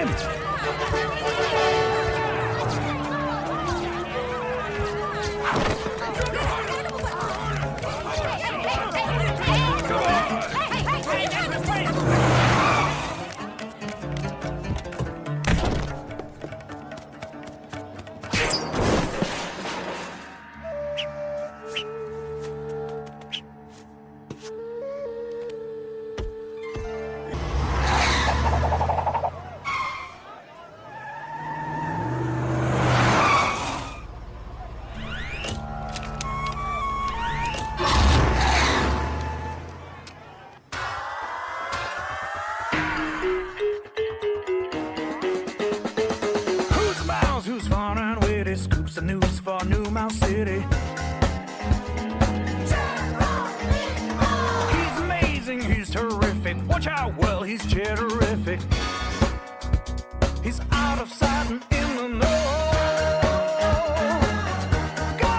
Bandits. Who's fun and witty, scoops the news for New Mouse City. He's amazing, he's terrific. Watch out, well, he's terrific. He's out of sight and in the know. Go!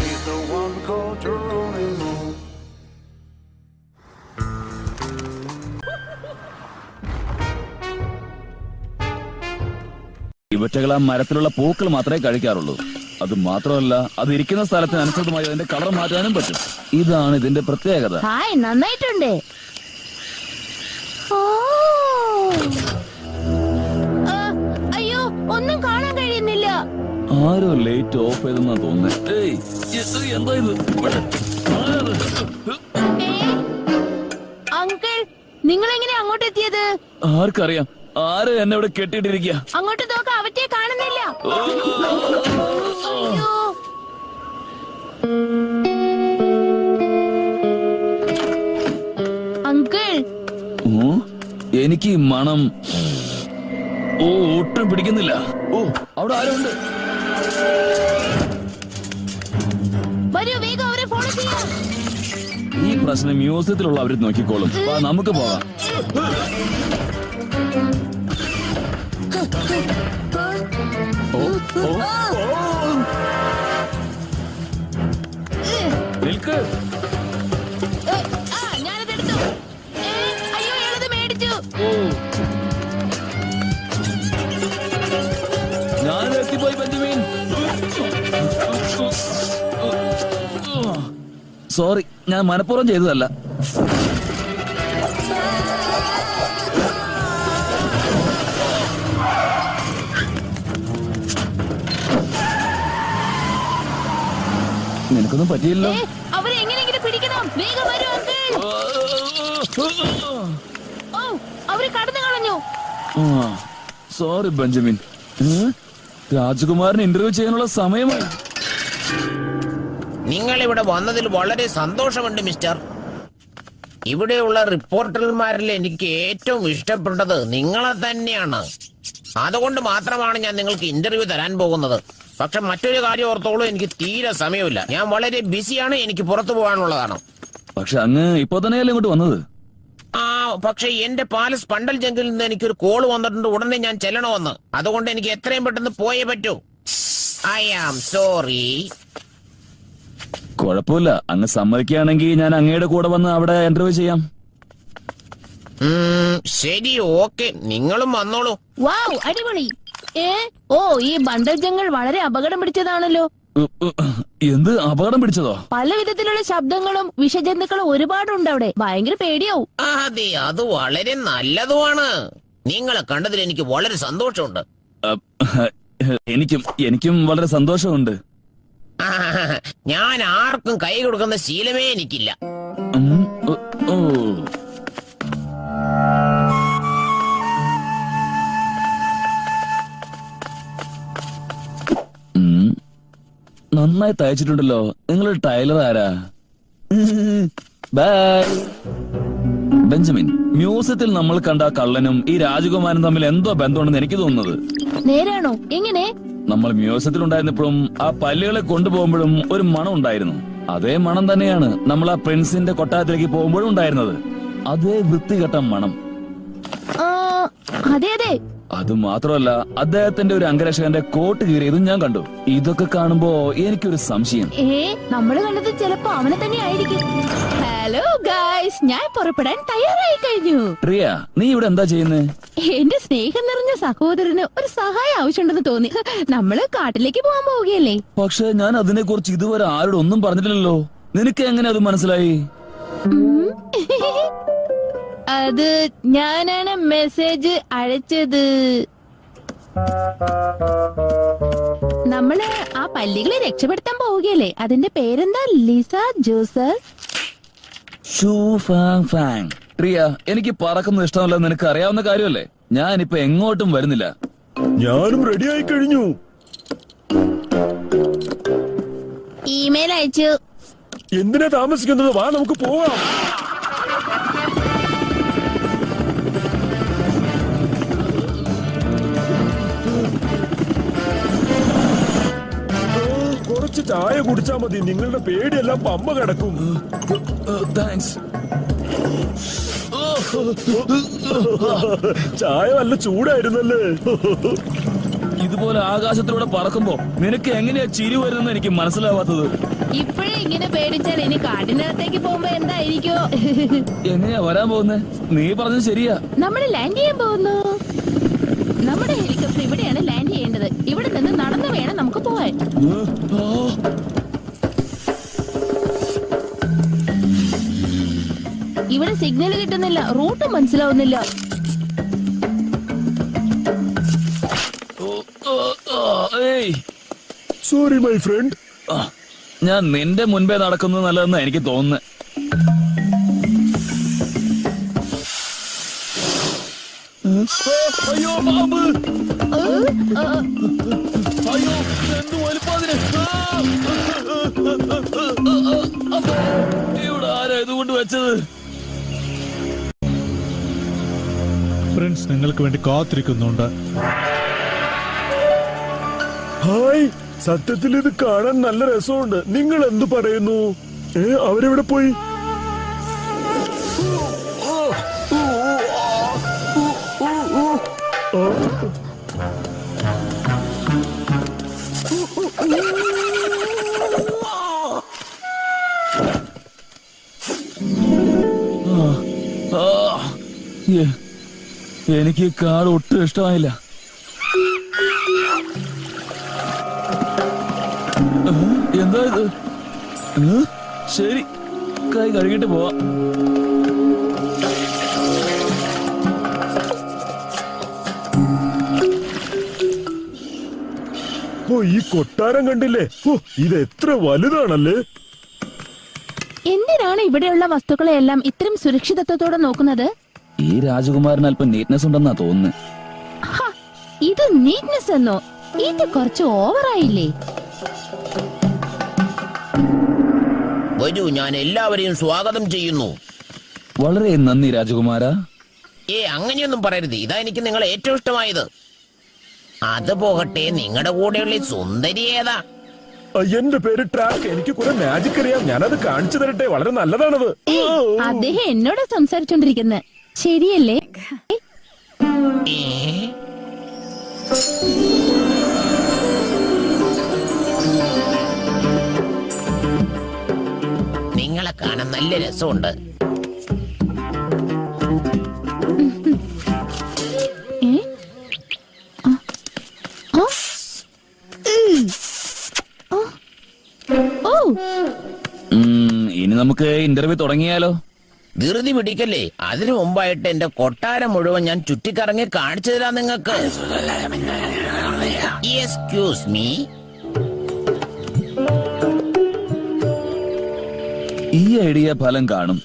He's the one called Geronimo. ഇവറ്റകൾ ആ മരത്തിലുള്ള പൂക്കൾ മാത്രമേ കഴിക്കാറുള്ളൂ. അത് മാത്രമല്ല, അത് ഇരിക്കുന്ന സ്ഥലത്തിനനുസൃതമായി അതിന്റെ colour മാറ്റാനും പറ്റും. ഇതാണ് ഇതിന്റെ പ്രത്യേകത. ഹായ്, നന്നായിട്ടുണ്ട്. അയ്യോ, ഒന്നും കാണാൻ കഴിയുന്നില്ല. ആരോ ലൈറ്റ് ഓഫ് ചെയ്തെന്നാ തോന്നുന്നത്. എന്താ ഇത്? അങ്കിൾ, നിങ്ങൾ എങ്ങനെ അങ്ങോട്ട് എത്തിയത്? ആർക്കറിയാം. ആര് എന്നെ ഇവിടെ കെട്ടിയിട്ടിരിക്കുക? അങ്ങോട്ട് നോക്ക, അവറ്റയെ കാണുന്നില്ല. അങ്കിൾ, എനിക്ക് മണം ഒട്ടും പിടിക്കുന്നില്ല. അവിടെ ആരുണ്ട്? വരൂ, വേഗം അവരെ ഫോളോ ചെയ്യാം. ഈ പ്രശ്നം മ്യൂസിയത്തിലുള്ള അവര് നോക്കിക്കോളും. നമുക്ക് പോകാം. നിൽക്ക്. ഞാനതെടുത്തു. അയ്യോ, ഞാനത് മേടിച്ചു. ഞാനെത്തിപ്പോയി ബെഞ്ചമിൻ. സോറി, ഞാൻ മനഃപൂർവ്വം ചെയ്തതല്ല. നിനക്കൊന്നും പറ്റിയില്ലോ. അവരെ എങ്ങനെയെങ്കിലും പിടിക്കണം. വേഗം വരൂ അങ്കിൾ. ഓ, അവര് കടന്നു കളഞ്ഞു. Sorry Benjamin. രാജകുമാരന് ഇന്റർവ്യൂ ചെയ്യാനുള്ള സമയമായി. നിങ്ങൾ ഇവിടെ വന്നതിൽ വളരെ സന്തോഷമുണ്ട് മിസ്റ്റർ. ഇവിടെയുള്ള റിപ്പോർട്ടർമാരിൽ എനിക്ക് ഏറ്റവും ഇഷ്ടപ്പെട്ടത് നിങ്ങളെ തന്നെയാണ്. അതുകൊണ്ട് മാത്രമാണ് ഞാൻ നിങ്ങൾക്ക് ഇന്റർവ്യൂ തരാൻ പോകുന്നത്. പക്ഷെ മറ്റൊരു കാര്യം ഓർത്തോളൂ, എനിക്ക് തീരെ സമയമില്ല. ഞാൻ വളരെ ബിസിയാണ്, എനിക്ക് പുറത്തു പോകാനുള്ളതാണ്. പക്ഷെ അങ്ങ് ഇപ്പൊ തന്നെയല്ലേ ഇങ്ങോട്ട് വന്നത്? പക്ഷെ എന്റെ പാലസ് പണ്ടൽ ജംഗിൽ നിന്ന് എനിക്കൊരു കോള് വന്നിട്ടുണ്ട്. ഉടനെ ഞാൻ ചെല്ലണമെന്ന്. അതുകൊണ്ട് എനിക്ക് എത്രയും പെട്ടെന്ന് പോയേ പറ്റൂ. I am sorry. കുഴപ്പമില്ല, അങ്ങ് സമ്മതിക്കുകയാണെങ്കിൽ ഞാൻ അങ്ങയുടെ കൂടെ വന്ന് അവിടെ ഇന്റർവ്യൂ ചെയ്യാം. ശരി, ഓക്കെ, നിങ്ങളും വന്നോളൂ. വാവ്, അടിപൊളി. ഓ, ഈ ബണ്ടൽ ജംഗിൾ വളരെ അപകടം പിടിച്ചതാണല്ലോ. എന്ത് അപകടം പിടിച്ചതോ? പല വിധത്തിലുള്ള ശബ്ദങ്ങളും വിഷജന്തുക്കളും ഒരുപാടുണ്ട് അവിടെ. ഭയങ്കര പേടിയാവും. അതെ, അത് വളരെ നല്ലതുമാണ്. നിങ്ങളെ കണ്ടതിൽ എനിക്ക് വളരെ സന്തോഷമുണ്ട്. എനിക്കും വളരെ സന്തോഷമുണ്ട്. ഞാൻ ആർക്കും കൈ കൊടുക്കുന്ന ശീലമേ എനിക്കില്ല. നന്നായി തയ്ച്ചിട്ടുണ്ടല്ലോ. നിങ്ങളുടെ ടൈലർ ആരാ? ബൈ. ബെഞ്ചമിൻ, മ്യൂസിയത്തിൽ നമ്മൾ കണ്ട കള്ളനും ഈ രാജകുമാരനും തമ്മിൽ എന്തോ ബന്ധമുണ്ടെന്ന് എനിക്ക് തോന്നുന്നത്. നേരാണോ? എങ്ങനെ? നമ്മൾ മ്യൂസിയത്തിൽ ഉണ്ടായിരുന്നപ്പോഴും ആ പല്ലുകളെ കൊണ്ടുപോകുമ്പോഴും ഒരു മണം ഉണ്ടായിരുന്നു. അതേ മണം തന്നെയാണ് നമ്മൾ ആ പ്രിൻസിന്റെ കൊട്ടാരത്തിലേക്ക് പോകുമ്പോഴും ഉണ്ടായിരുന്നത്. അതേ വൃത്തികെട്ട മണം. അതെ അതെ, അത് മാത്രമല്ല, അദ്ദേഹത്തിന്റെ ഒരു അംഗരക്ഷകന്റെ കോട്ട് കീറിയതും ഞാൻ കണ്ടു. ഇതൊക്കെ കാണുമ്പോ എനിക്കൊരു സംശയം. നമ്മള് കണ്ടത് ചിലപ്പോ അവനെ തന്നെ ആയിരിക്കും. ഹലോ ഗായ്സ്, ഞാൻ പുറപ്പെടാൻ തയ്യാറായി കഴിഞ്ഞു. പ്രിയ, നീ ഇവിടെ എന്താ ചെയ്യുന്നേ? എന്റെ സ്നേഹം നിറഞ്ഞ സഹോദരന് ഒരു സഹായം ആവശ്യമുണ്ടെന്ന് തോന്നി. നമ്മള് കാട്ടിലേക്ക് പോകാൻ പോവുകയല്ലേ. പക്ഷെ ഞാൻ അതിനെ കുറിച്ച് ഇതുവരെ ആരോടും ഒന്നും പറഞ്ഞിട്ടില്ലല്ലോ. നിനക്ക് എങ്ങനെ അത് മനസ്സിലായി? അത് ഞാനാണ് മെസ്സേജ് അയച്ചത്. നമ്മള് ആ പല്ലികളെ രക്ഷപ്പെടുത്താൻ പോവുകയല്ലേ. അതിന്റെ പേരെന്താ? Lisa Joseph. പ്രിയ, എനിക്ക് പറക്കുന്നത് ഇഷ്ടമല്ലെന്ന് നിനക്ക് അറിയാവുന്ന കാര്യമല്ലേ. ഞാനിപ്പോ എങ്ങോട്ടും വരുന്നില്ല. ഞാനും റെഡി ആയി കഴിഞ്ഞു. ഇമെയിൽ അയച്ചു. എന്തിനാ താമസിക്കുന്നത്? വാ, നമുക്ക് പോവാം. കുറച്ച് ചായ കുടിച്ചാ മതി. നിങ്ങളുടെ പേടിയെല്ലാം പമ്മ കിടക്കും. താങ്ക്സ്. ചായ നല്ല ചൂടായിരുന്നല്ലേ. ഇതുപോലെ ആകാശത്തിലൂടെ പറക്കുമ്പോ നിനക്ക് എങ്ങനെയാ ചിരി വരുന്നെന്ന് എനിക്ക് മനസ്സിലാവാത്തത്. ഇപ്പോഴേ ഇങ്ങനെ പേടിച്ചാൽ ഇനി കാട്ടിനകത്തേക്ക് പോകുമ്പോ എന്തായിരിക്കോ? എങ്ങനെയാ വരാൻ പോകുന്നേ? നീ പറഞ്ഞത് ശരിയാ. നമ്മൾ ലാൻഡ് ചെയ്യാൻ പോകുന്നു. നമ്മുടെ ഹെലികോപ്റ്റർ ഇവിടെയാണ് ലാൻഡ് ചെയ്യേണ്ടത്. ഇവിടെ നിന്ന് നടന്നു വേണം നമുക്ക് പോവാൻ. ഇവിടെ സിഗ്നൽ കിട്ടുന്നില്ല, റൂട്ട് മനസ്സിലാവുന്നില്ല. Sorry my friend. ഞാൻ നിന്റെ മുൻപേ നടക്കുന്നത് നല്ലതെന്ന് എനിക്ക് തോന്നുന്നു. അയ്യോ പാമ്പ്! അയ്യോ, എന്ത് വലുപ്പതിന്! ഇവിടെ ആരാ ഇതുകൊണ്ട് വെച്ചത്? ഫ്രണ്ട്സ് നിങ്ങൾക്ക് വേണ്ടി കാത്തിരിക്കുന്നുണ്ട്. ഹായ്, സത്യത്തിൽ ഇത് കാണാൻ നല്ല രസമുണ്ട്. നിങ്ങൾ എന്തു പറയുന്നു? അവരെവിടെ പോയി? എനിക്ക് ഈ കാട് ഒട്ടും ഇഷ്ടമായില്ല. എന്താ ഇത്? ശരി, കൈ കഴുകിട്ട് പോവാ. ഈ കൊട്ടാരം കണ്ടില്ലേ? ഇത് എത്ര വലുതാണല്ലേ. എന്തിനാണ് ഇവിടെയുള്ള വസ്തുക്കളെ എല്ലാം ഇത്രയും സുരക്ഷിതത്വത്തോടെ നോക്കുന്നത്? ഈ രാജകുമാരന് അല്പം നീറ്റ്നെസ് ഉണ്ടെന്നാ തോന്നുന്നു. ഇത് നീറ്റ്നെസ് എന്നോ? ഇത് കുറച്ച് ഓവറായില്ലേ? വരൂ, ഞാൻ എല്ലാവരെയും സ്വാഗതം ചെയ്യുന്നു. വളരെ നന്ദി രാജകുമാര. അങ്ങനെയൊന്നും പറയരുത്. ഇതാ എനിക്ക് നിങ്ങളെ ഏറ്റവും ഇഷ്ടമായത്. അത് പോകട്ടെ, നിങ്ങളുടെ കൂടെയുള്ള സുന്ദരി ഏതാ? എന്റെ പേര് ട്രാക്ക്. എനിക്ക് കുറെ മാജിക് അറിയാം. ഞാനത് കാണിച്ചു തരട്ടെ. വളരെ നല്ലതാണത്. അദ്ദേഹം എന്നോട് സംസാരിച്ചോണ്ടിരിക്കുന്നത് ശരിയല്ലേ? നിങ്ങളെ കാണാൻ നല്ല രസമുണ്ട്. ഇനി നമുക്ക് ഇന്റർവ്യൂ തുടങ്ങിയാലോ? ധൃതി പിടിക്കല്ലേ. അതിനു മുമ്പായിട്ട് എന്റെ കൊട്ടാരം മുഴുവൻ ഞാൻ ചുറ്റിക്കറങ്ങി കാണിച്ചു തരാം നിങ്ങൾക്ക്. Excuse me. ഈ ഐഡിയ ഫലം കാണും.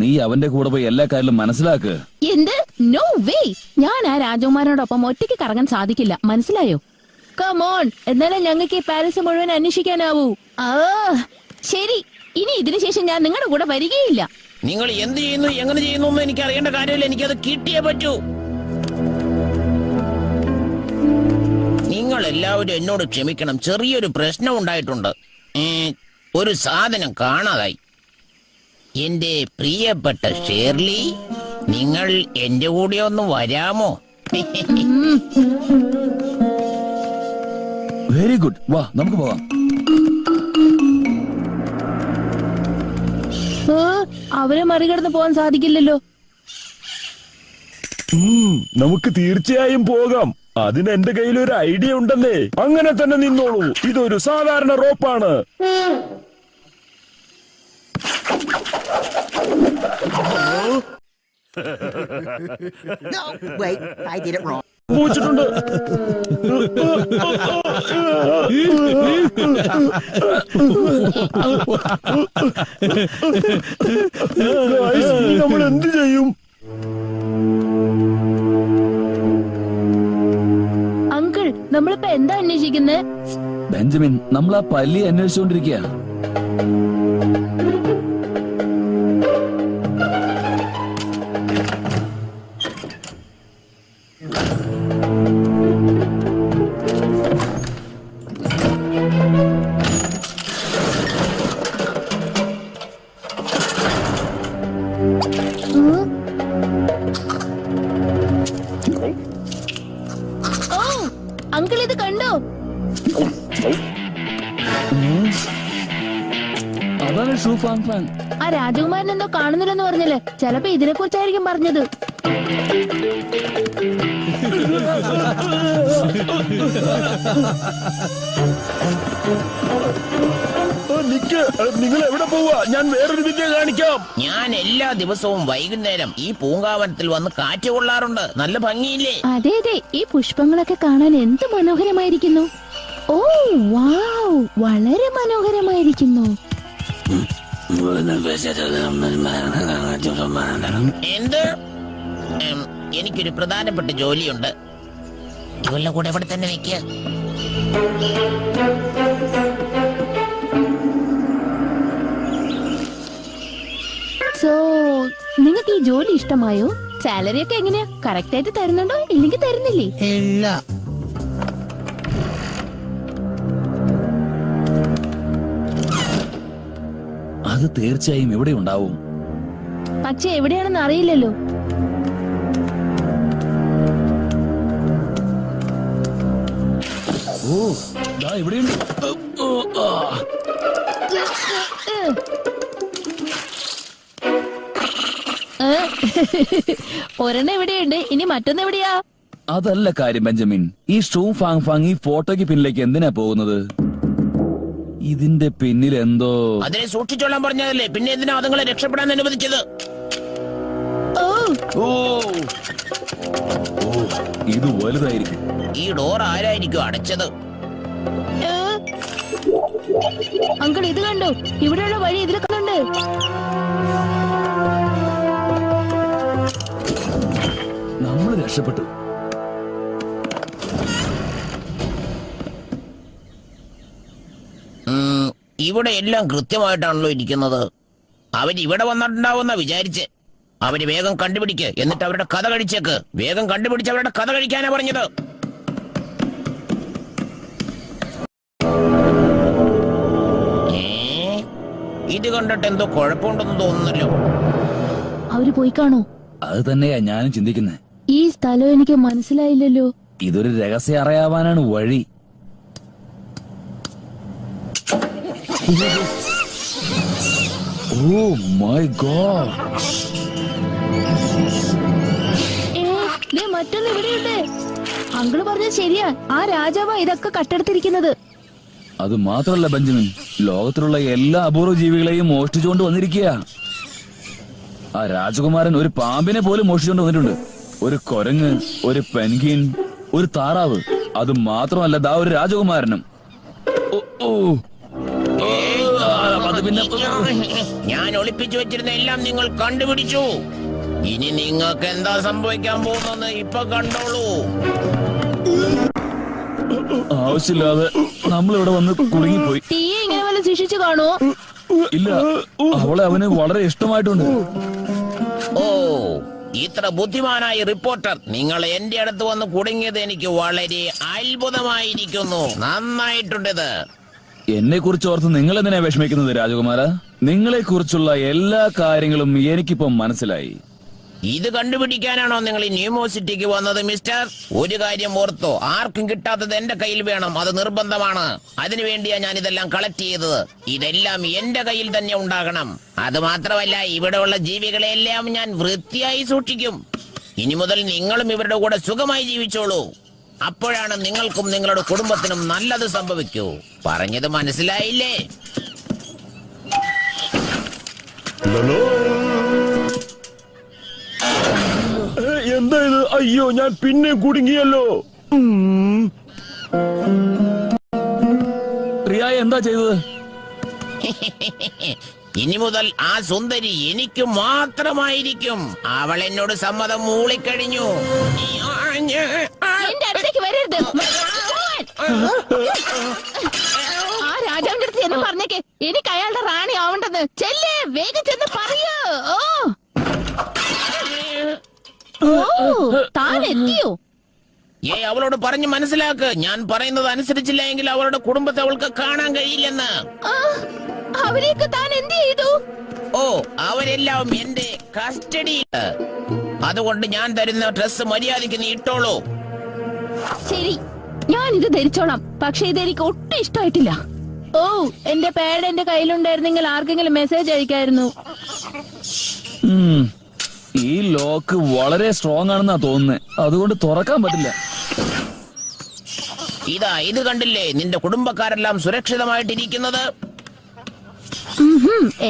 നീ അവന്റെ കൂടെ പോയി എല്ലാ കാര്യങ്ങളും മനസ്സിലാക്ക്. എന്ത്? No way. ഞാൻ ആ രാജകുമാരനോടൊപ്പം ഒറ്റയ്ക്ക് കറങ്ങാൻ സാധിക്കില്ല, മനസ്സിലായോ? കമോൺ, എന്നാലും ഞങ്ങൾക്ക് ഈ പാരീസ് മുഴുവൻ അന്വേഷിക്കാനാവൂ. ശരി, ഇനി ഇതിനു ശേഷം ഞാൻ നിങ്ങളുടെ കൂടെ വരികയില്ല. നിങ്ങൾ എന്ത് ചെയ്യുന്നു, എങ്ങനെ ചെയ്യുന്നു എന്ന് എനിക്ക് അറിയേണ്ട കാര്യമില്ല. എനിക്കത് കിട്ടിയേ പറ്റൂ. നിങ്ങൾ എല്ലാവരും എന്നോട് ക്ഷമിക്കണം. ചെറിയൊരു പ്രശ്നം ഉണ്ടായിട്ടുണ്ട്. ഒരു സാധനം കാണാതായി. എന്റെ പ്രിയപ്പെട്ട ഷേർലി, നിങ്ങൾ എന്റെ കൂടെ ഒന്ന് വരാമോ? വെരി ഗുഡ്, വാ നമുക്ക് പോകാം. അവരെ മറികടന്ന് പോകാൻ സാധിക്കില്ലല്ലോ. നമുക്ക് തീർച്ചയായും പോകാം. അതിന് എന്റെ കയ്യിൽ ഒരു ഐഡിയ ഉണ്ടെന്നേ. അങ്ങനെ തന്നെ നിന്നോളൂ. ഇതൊരു സാധാരണ റോപ്പാണ്. No, wait, I did it wrong. പൂച്ചിട്ടുണ്ട്. നമ്മൾ എന്ത് ചെയ്യും? അങ്കിൾ, നമ്മളിപ്പോ എന്താ അന്വേഷിക്കുന്നത്? ബെഞ്ചമിൻ, നമ്മൾ ആ പല്ലി അന്വേഷിച്ചുകൊണ്ടിരിക്കുക. അങ്കിൾ, ഇത് കണ്ടോ? അതാണ് ഷൂ ഫാങ് ഫാങ്. ആ രാജകുമാരൻ എന്തോ കാണുന്നില്ലെന്ന് പറഞ്ഞില്ലേ? ചിലപ്പോ ഇതിനെ കുറിച്ചായിരിക്കും പറഞ്ഞത്. നിങ്ങൾ എവിടെ പോവാ? ഞാൻ വേറൊരു വിദ്യ കാണിക്കാം. ഞാൻ എല്ലാ ദിവസവും വൈകുന്നേരം ഈ പൂങ്കാവനത്തിൽ വന്ന് കാറ്റ് കൊള്ളാറുണ്ട്. നല്ല ഭംഗിയില്ലേ? അതെ അതെ, ഈ പുഷ്പങ്ങളൊക്കെ കാണാൻ എന്ത് മനോഹരമായിരിക്കുന്നു. ഓ വാവ്, വളരെ മനോഹരമായിരിക്കുന്നു. എന്ത്? എനിക്കൊരു പ്രധാനപ്പെട്ട ജോലിയുണ്ട്. ഇവളുടെ കൂടെ ഇവിടെ തന്നെ നിൽക്കുക. സോ നിങ്ങൾക്ക് ഈ ജോലി ഇഷ്ടമായോ? സാലറി ഒക്കെ എങ്ങനെയാ? കറക്റ്റ് ആയിട്ട് തരുന്നുണ്ടോ ഇല്ലെങ്കിൽ തരുന്നില്ലേ? ഇല്ല. അത് തീർച്ചയായും ഇവിടെ ഉണ്ടാവും. പക്ഷെ എവിടെയാണെന്ന് അറിയില്ലല്ലോ. ഓ, ദാ ഇവിടെയുണ്ട്. ഒരെണ്ണം എവിടെയുണ്ട്, ഇനി മറ്റൊന്ന് എവിടെയാ? അതല്ല കാര്യം ബെഞ്ചമിൻ. ഈ ഷൂ ഫാങ് ഫാങ് ഈ ഫോട്ടോയ്ക്ക് പിന്നിലേക്ക് എന്തിനാ പോകുന്നത്? ഇതിന്റെ പിന്നിൽ എന്തോ. അതിനെ സൂക്ഷിച്ചോളാൻ പറഞ്ഞതല്ലേ, പിന്നെ എന്തിനാ അതുങ്ങളെ രക്ഷപ്പെടാൻ അനുവദിച്ചത്? ഓ ഓ, ഇത് വലുതായിരിക്കും. ഈ ഡോർ ആരായിരിക്കും അടച്ചത്? അങ്കിൾ, ഇത് കണ്ടോ? ഇവിടെയുള്ള വഴി ഇതിലൊക്കെ ഉണ്ട്. നമ്മൾ രക്ഷപ്പെട്ടു. ഇവിടെ എല്ലാം കൃത്യമായിട്ടാണല്ലോ ഇരിക്കുന്നത്. അവരിവിടെ വന്നിട്ടുണ്ടാവുന്ന വിചാരിച്ച്. അവര് വേഗം കണ്ടുപിടിക്ക്, എന്നിട്ട് അവരുടെ കഥ കഴിച്ചേക്ക്. വേഗം കണ്ടുപിടിച്ച് അവരുടെ കഥ കഴിക്കാനാ പറഞ്ഞത്. ഇത് കണ്ടിട്ട് എന്തോ കുഴപ്പമുണ്ടെന്ന് തോന്നുന്നല്ലോ. അവര് പോയി കാണോ? അത് തന്നെയാ ഞാനും ചിന്തിക്കുന്നത്. ഈ സ്ഥലം എനിക്ക് മനസ്സിലായില്ലല്ലോ. ഇതൊരു രഹസ്യം അറിയാവാനാണ് വഴി. ഓ മൈ ഗോഡ്, മറ്റൊന്ന് ഇവിടെയുണ്ട്. അങ്കിള് പറഞ്ഞത് ശരിയാ, ആ രാജാവാ ഇതൊക്കെ കട്ടെടുത്തിരിക്കുന്നത്. അത് മാത്രമല്ല ബെഞ്ചമിൻ, ലോകത്തിലുള്ള എല്ലാ അപൂർവ ജീവികളെയും മോഷ്ടിച്ചുകൊണ്ട് വന്നിരിക്കുക. ആ രാജകുമാരൻ ഒരു പാമ്പിനെ പോലും മോഷ്ടിച്ചുകൊണ്ട് വന്നിട്ടുണ്ട്. ഒരു കൊരങ്ങ്, ഒരു പെൻഗിൻ, ഒരു താറാവ്. അത് മാത്രമല്ല, ദാ ഒരു രാജകുമാരനും. ഞാൻ ഒളിപ്പിച്ചു വെച്ചിരുന്ന എല്ലാം നിങ്ങൾ കണ്ടുപിടിച്ചു. ഇനി നിങ്ങൾക്ക് എന്താ സംഭവിക്കാൻ പോകുന്നെന്ന് ഇപ്പൊ കണ്ടോളൂ. ആവശ്യമില്ലാതെ നമ്മളിവിടെ വന്ന് കുടുങ്ങിപ്പോയി. തീയെ ഇങ്ങനെ വല്ല ശിക്ഷിച്ചു കാണോ? ഇല്ല, അവളെ അവന് വളരെ ഇഷ്ടമായിട്ടുണ്ട്. ഓ, ഇത്ര ബുദ്ധിമാനായ റിപ്പോർട്ടർ നിങ്ങൾ എന്റെ അടുത്ത് വന്ന് കുടുങ്ങിയത് എനിക്ക് വളരെ അത്ഭുതമായിരിക്കുന്നു. നന്നായിട്ടുണ്ടത്. എന്നെ കുറിച്ച് ഓർത്ത് നിങ്ങൾ എന്തിനാ വിഷമിക്കുന്നത് രാജകുമാര? നിങ്ങളെ കുറിച്ചുള്ള എല്ലാ കാര്യങ്ങളും എനിക്കിപ്പം മനസ്സിലായി. ഇത് കണ്ടുപിടിക്കാനാണോ നിങ്ങൾ ഈ ന്യൂമോസിറ്റിക്ക് വന്നത് മിസ്റ്റർ? ഒരു കാര്യം ഓർത്തോ, ആർക്കും കിട്ടാത്തത് എന്റെ കയ്യിൽ വേണം, അത് നിർബന്ധമാണ്. അതിനുവേണ്ടിയാ ഞാൻ ഇതെല്ലാം കളക്ട് ചെയ്തത്. ഇതെല്ലാം എന്റെ കയ്യിൽ തന്നെ ഉണ്ടാകണം. അത് മാത്രമല്ല, ഇവിടെയുള്ള ജീവികളെല്ലാം ഞാൻ വൃത്തിയായി സൂക്ഷിക്കും. ഇനി മുതൽ നിങ്ങളും ഇവരുടെ കൂടെ സുഖമായി ജീവിച്ചോളൂ. അപ്പോഴാണ് നിങ്ങൾക്കും നിങ്ങളുടെ കുടുംബത്തിനും നല്ലത് സംഭവിക്കൂ. പറഞ്ഞത് മനസ്സിലായില്ലേ? എന്താ ഇത്? അയ്യോ, ഞാൻ പിന്നെ കുടുങ്ങിയല്ലോ. റിയ എന്താ ചെയ്തത്? ഇനി മുതൽ ആ സുന്ദരി എനിക്ക് മാത്രമായിരിക്കും. അവൾ എന്നോട് സമ്മതം മൂളിക്കഴിഞ്ഞു. എന്റെ അടുത്തേക്ക് വരരുത്. ആ രാജാവിന്റെ അടുത്ത് എന്ന് പറഞ്ഞേക്ക്, എനിക്ക് അയാളുടെ റാണി ആവണ്ടെന്ന്. ചെല്ലേ, വേഗം ചെന്ന് പറയൂ. ഓ താൻ എത്തിയോ? അവളോട് പറഞ്ഞു മനസ്സിലാക്ക്. ഞാൻ പറയുന്നത് അനുസരിച്ചില്ല എങ്കിൽ അവളുടെ കുടുംബത്തെ അവൾക്ക് കാണാൻ കഴിയില്ലെന്ന്. അവരെയൊക്കെ താൻ എന്ത് ചെയ്തു? ഓ, അവരെല്ലാം എന്റെ കസ്റ്റഡിയിൽ. അതുകൊണ്ട് ഞാൻ തരുന്ന ഡ്രസ് മര്യാദയ്ക്ക് നീ ഇട്ടോളൂ. ശരി, ഞാൻ ഇത് ധരിച്ചോളാം. പക്ഷെ ഇതെനിക്ക് ഒട്ടും ഇഷ്ടമായിട്ടില്ല. ഓ, എന്റെ പാഡ് എന്റെ കയ്യിലുണ്ടായിരുന്നെങ്കിൽ ആർക്കെങ്കിലും മെസ്സേജ് അയക്കായിരുന്നു. ഈ ലോക്ക് വളരെ സ്ട്രോങ് ആണെന്നാ തോന്നുന്നത്. അതുകൊണ്ട് തുറക്കാൻ പറ്റില്ല. ഇത് കണ്ടില്ലേ, നിന്റെ കുടുംബക്കാരെല്ലാം സുരക്ഷിതമായിട്ടിരിക്കുന്നത്.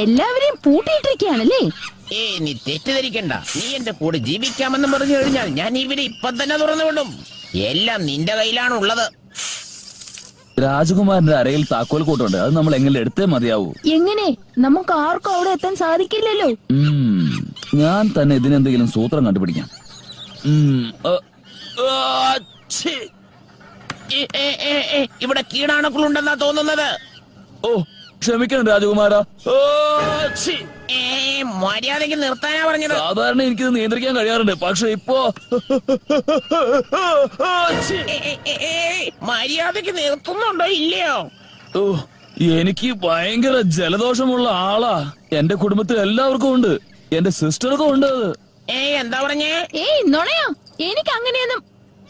എല്ലാവരെയും പൂട്ടിയിട്ടിരിക്കുകയാണല്ലേ? നീ തെറ്റിദ്ധരിക്കണ്ട. നീ എന്റെ കൂടെ ജീവിക്കാമെന്ന് പറഞ്ഞു കഴിഞ്ഞാൽ ഞാൻ ഇവരെ ഇപ്പം തന്നെ തുറന്നു വിടും. എല്ലാം നിന്റെ കയ്യിലാണുള്ളത്. രാജകുമാരന്റെ അരയിൽ താക്കോൽ കൂട്ടുണ്ട്. അത് നമ്മൾ എങ്ങനെ എടുത്തേ മതിയാവൂ. എങ്ങനെ? നമുക്ക് ആർക്കും അവിടെ എത്താൻ സാധിക്കില്ലല്ലോ. ഞാൻ തന്നെ ഇതിനെന്തെങ്കിലും സൂത്രം കണ്ടുപിടിക്കാം. ഇവിടെ കീടാണുക്കളുണ്ടെന്നാ തോന്നുന്നത്. ഓ, ക്ഷമിക്കണം രാജകുമാര. മര്യാദയ്ക്ക് നിർത്താനാ പറഞ്ഞത്. സാധാരണ എനിക്കിത് നിയന്ത്രിക്കാൻ കഴിയാറുണ്ട്, പക്ഷെ ഇപ്പോ മര്യാദയ്ക്ക് നിർത്തുന്നുണ്ടോ ഇല്ലയോ? ഓ, എനിക്ക് ഭയങ്കര ജലദോഷമുള്ള ആളാ. എന്റെ കുടുംബത്തിൽ എല്ലാവർക്കും ഉണ്ട്. എന്റെ സിസ്റ്റർക്കും ഉണ്ട്. എന്താ പറഞ്ഞേ? നുണയോ? എനിക്ക് അങ്ങനെയൊന്നും.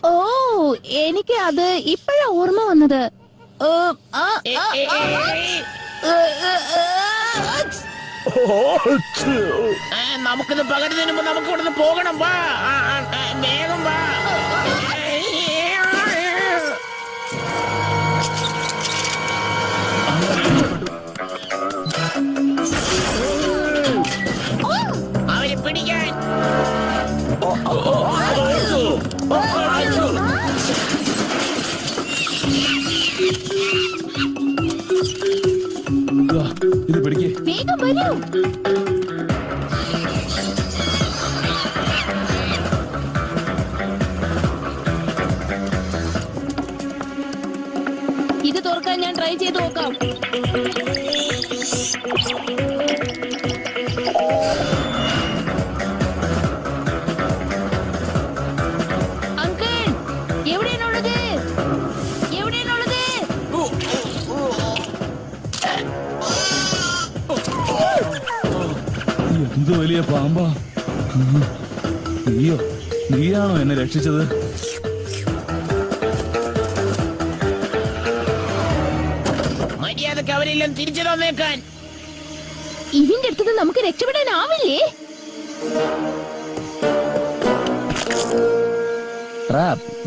ഓ, എനിക്ക് അത് ഇപ്പോഴാ ഓർമ്മ വന്നത്. നമുക്കിത് പകരുന്നതിന് മുമ്പ് നമുക്ക് ഇവിടുന്ന് പോകണം. വാ, വേഗം വാ. അവരെ പിടിക്കാൻ. ഇത് പിടിക്കേ. വേഗം വരൂ. ഇത് തുറക്കാൻ ഞാൻ ട്രൈ ചെയ്ത് നോക്കാം. അങ്കിൾ, എവിടെയാണുള്ളത്? എവിടെയാണുള്ളത്? എന്ത് വലിയ പാമ്പാ. നീയാണോ എന്നെ രക്ഷിച്ചത്? മര്യാദക്ക് അവരെല്ലാം തിരിച്ചു തന്നേക്കാൻ. ഇതിന്റെ അടുത്തത് നമുക്ക് രക്ഷപ്പെടാനാവില്ലേ?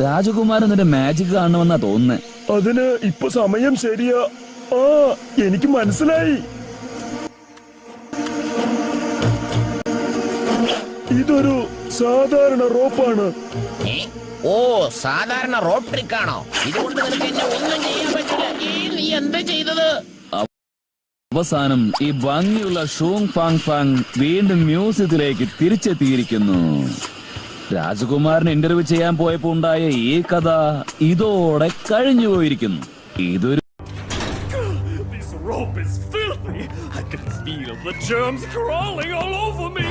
രാജകുമാരൻ നിന്റെ മാജിക് കാണണമെന്നാ തോന്നുന്നേ. അതിന് ഇപ്പൊ സമയം ശരിയാ. എനിക്ക് മനസ്സിലായി. ഇതൊരു സാധാരണ റോപ്പാണ്. ഓ, സാധാരണ റോപ്പ് ട്രിക്ക് ആണോ? ഇതുകൊണ്ട് നിനക്ക് എന്നെ ഒന്നും ചെയ്യാൻ പറ്റില്ല. നീ എന്താ ചെയ്തത്? അവസാനം ഈ ഭംഗിയുള്ള ഷൂങ് ഫാങ് ഫാങ് വീണ്ടും മ്യൂസിയത്തിലേക്ക് തിരിച്ചെത്തിയിരിക്കുന്നു. രാജകുമാരൻ ഇന്റർവ്യൂ ചെയ്യാൻ പോയപ്പോ ഉണ്ടായ ഈ കഥ ഇതോടെ കഴിഞ്ഞു പോയിരിക്കുന്നു. ഇതൊരു This rope is filthy. I can feel the germs crawling all over me.